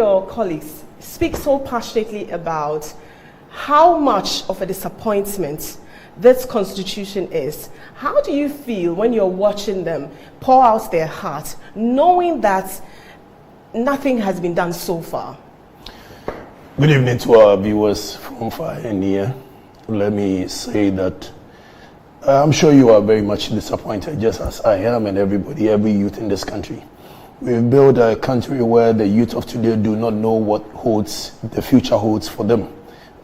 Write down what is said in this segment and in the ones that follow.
Your colleagues speak so passionately about how much of a disappointment this constitution is. How do you feel when you're watching them pour out their heart, knowing that nothing has been done so far? Good evening to our viewers from far and near. Let me say that I'm sure you are very much disappointed, just as I am and every youth in this country. We've built a country where the youth of today do not know what the future holds for them.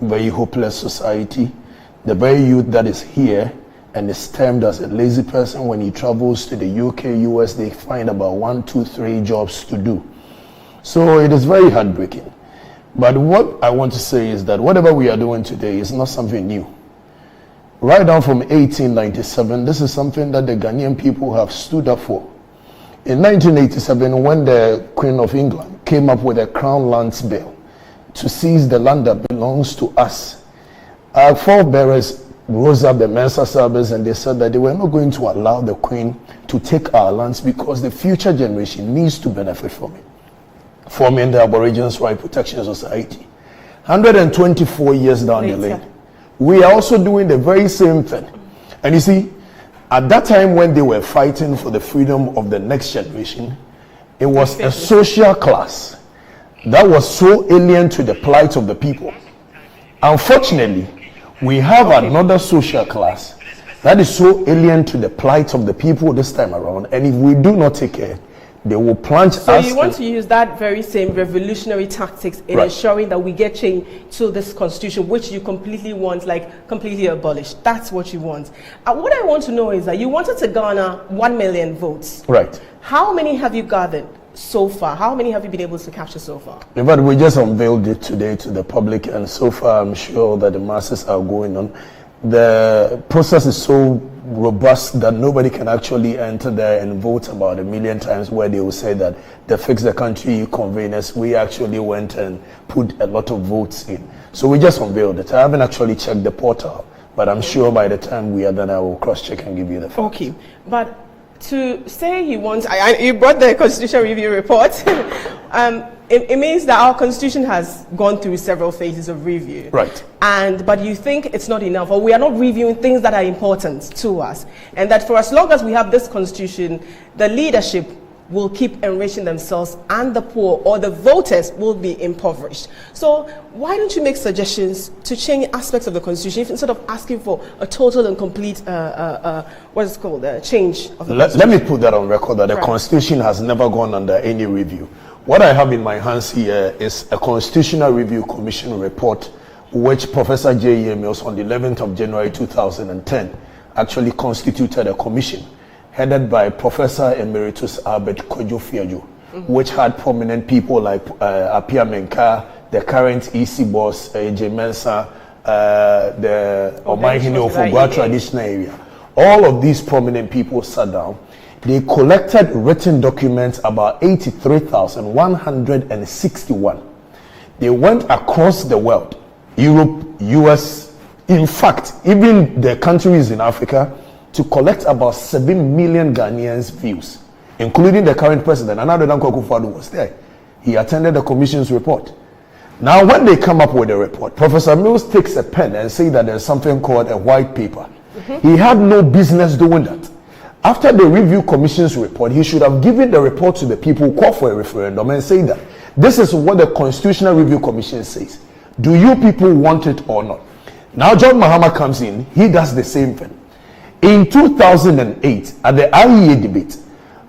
Very hopeless society. The very youth that is here and is termed as a lazy person, when he travels to the UK, US, they find about 1, 2, 3 jobs to do. So it is very heartbreaking. But what I want to say is that whatever we are doing today is not something new. Right down from 1897, this is something that the Ghanaian people have stood up for. In 1987, when the Queen of England came up with a Crown Lands Bill to seize the land that belongs to us, our forebearers rose up the Mensah service and they said that they were not going to allow the Queen to take our lands because the future generation needs to benefit from it, forming the Aborigines Right Protection Society. 124 years down the lane, we are also doing the very same thing. And you see, at that time when they were fighting for the freedom of the next generation, it was a social class that was so alien to the plight of the people. Unfortunately, we have another social class that is so alien to the plight of the people this time around, and if we do not take care, they will plunge us. So you want to use that very same revolutionary tactics in ensuring that we get change to this constitution, which you completely want, like completely abolished. That's what you want. What I want to know is that you wanted to garner 1 million votes. Right. How many have you gathered so far? How many have you been able to capture so far? In fact, we just unveiled it today to the public, and so far I'm sure that the masses are going on. The process is so robust that nobody can actually enter there and vote about 1 million times, where they will say that the Fix the Country conveners, we actually went and put a lot of votes in. So we just unveiled it. I haven't actually checked the portal, but I'm sure by the time we are done, I will cross-check and give you the facts. Okay, but to say you want, you brought the Constitution Review report. It means that our Constitution has gone through several phases of review. Right. But you think it's not enough, or we are not reviewing things that are important to us. And that for as long as we have this Constitution, the leadership will keep enriching themselves and the poor or the voters will be impoverished. So why don't you make suggestions to change aspects of the Constitution instead of asking for a total and complete, what is called, change of the Constitution? Let me put that on record that the Constitution has never gone under any review. What I have in my hands here is a Constitutional Review Commission report, which Professor J.E. Mills on the 11th of January 2010 actually constituted a commission headed by Professor Emeritus Albert Kojo-Fiajo, which had prominent people like Apia Menka, the current EC boss, A.J. Mensah, the Omanhene of Ogwa traditional area. All of these prominent people sat down. They collected written documents, about 83,161. They went across the world, Europe, US, in fact, even the countries in Africa, to collect about 7 million Ghanaians' views, including the current president. Addo was there. He attended the commission's report. Now, when they come up with a report, Professor Mills takes a pen and says that there's something called a white paper. He had no business doing that. After the review commission's report, he should have given the report to the people who call for a referendum and say that this is what the Constitutional Review Commission says. Do you people want it or not? Now John Mahama comes in, he does the same thing. In 2008, at the IEA debate,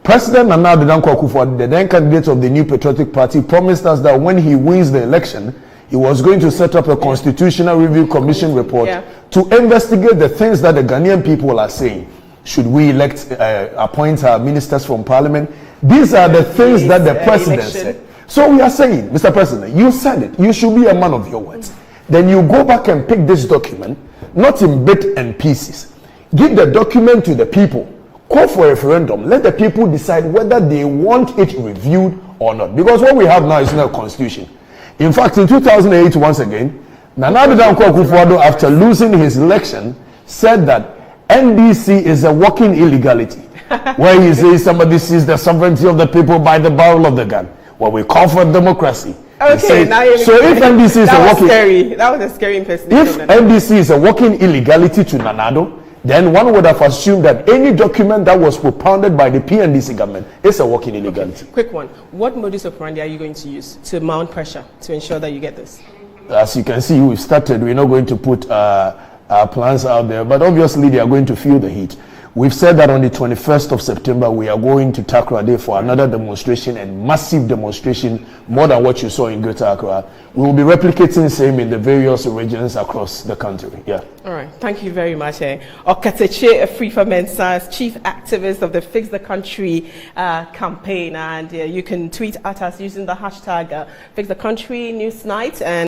President Nana Addo Dankwa-Akufo-Addo, the then candidate of the New Patriotic Party, promised us that when he wins the election, he was going to set up a Constitutional Review Commission report to investigate the things that the Ghanaian people are saying. Should we appoint our ministers from parliament? These are the things that the president said. So we are saying, Mr. President, you said it. You should be a man of your words. Then you go back and pick this document, not in bits and pieces. Give the document to the people. Call for a referendum. Let the people decide whether they want it reviewed or not. Because what we have now is not a constitution. In fact, in 2008, once again, Nana Addo Dankwa-Akufo-Addo, after losing his election, said that NDC is a walking illegality, where he says somebody sees the sovereignty of the people by the barrel of the gun. Well, we call for democracy. Okay, now you're so if NDC is that a was walking, scary. That was a scary impersonation. if NDC is a walking illegality to Nanado, then one would have assumed that any document that was propounded by the PNDC government is a walking illegality. Okay, quick one. What modus operandi are you going to use to mount pressure to ensure that you get this? As you can see, we've started. We're not going to put our plans out there, but obviously they are going to feel the heat. We've said that on the 21st of September, we are going to Takoradi for another demonstration, and massive demonstration, more than what you saw in Greater Accra. We will be replicating the same in the various regions across the country. Yeah. All right. Thank you very much. Okatakyei Afrifa Mensah, chief activist of the Fix the Country campaign, and you can tweet at us using the hashtag Fix the Country News Night. And